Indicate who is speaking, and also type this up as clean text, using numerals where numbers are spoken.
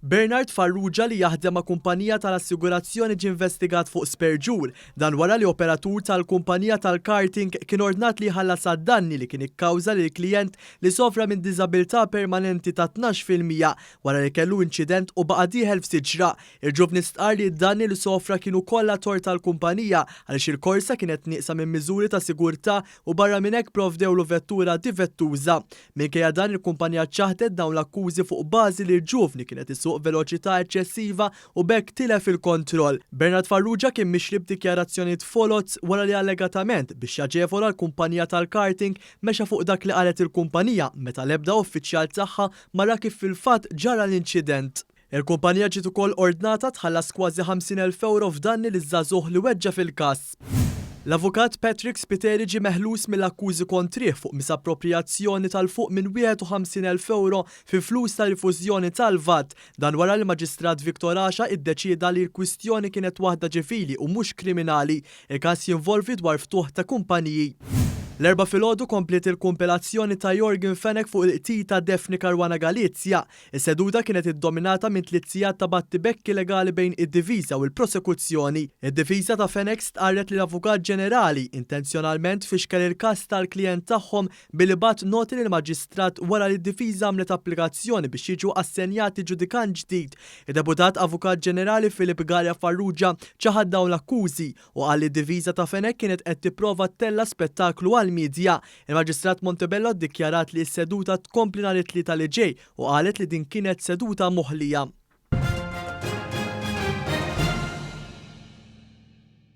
Speaker 1: Bernard Farrugia li jaħdem ma' kumpanija tal-assigurazzjoni ġie investigat fuq Sperġur, dan wara li operatur tal-kumpanija tal-Karting kien ordnat li jħallas għad-danni li kien ikkawża lill-klijent li sofra minn diżabilità permanenti ta' 12% wara li kellu inċident u baqa' dieħel f'siġra. Il-ġuvni stqar li d-danni li sofra kienu kollha tort tal-kumpanija għaliex il-korsa kienet nieqsa minn miżuri ta' sigurtà u barra minn hekk provdewlu vettura difettuża. Minkejja dan il-kumpanija ċaħdet dawn l-akkużi fuq bażi li l-ġuvni kienet suq veloċità eċċessiva u bekk tilef il-kontroll. Bernard Farrugia kien mixli b'dikjarazzjonijiet folots wara li allegatament biex jaġevola l-kumpanija tal-Karting mexa fuq dak li qalet il-kumpanija meta l-ebda uffiċjal tagħha mara kif fil-fatt ġara l-inċident. Il-kumpanija ġiet ukoll ordnata tħallas kważi 50,000 euro f'danni liż-żagħżugħ li weġġa' fil-każ. L-avukat Patrick Spiteri ġie meħlus mill-akkużi kontrih fuq misappropriazzjoni tal-fuq minn 51,000 euro fi flus ta' rifużjoni tal-VAT, dan wara li maġistrat Viktor Axa iddeċieda li l-kwistjoni kienet waħda ċivili u mhux kriminali. Il-każ jinvolvi dwar ftuħ ta' kumpaniji. L-erba' filgħodu komplet il-kumpilazzjoni ta' Jorgen Fenek fuq il-qtil ta' Defni Karwana Galizja. Is-seduta kienet iddominata minn tliet sigħat ta' battibekki legali bejn id-diviża u l-prosekuzzjoni. Id-diviża ta' Fenek stqarret li l-Avukat Ġenerali intenzjonalment fixkel il-każ tal-klijent tagħhom billi bagħat noti lill-Maġistrat wara li d-diviża għamlet applikazzjoni biex jiġu assenjati ġudikant ġdid. Id-Deputat Avukat Ġenerali Filip Garja Farrugia ċaħad dawn l-akkużi u qal li d-diviża ta' Fenek kienet qed tipprova tella spettaklu għall-midja. Il-Maġistrat Montebello ddikjarat li s-seduta tkompli nhar it-tlieta li ġej u qalet li din kienet seduta moħħlija.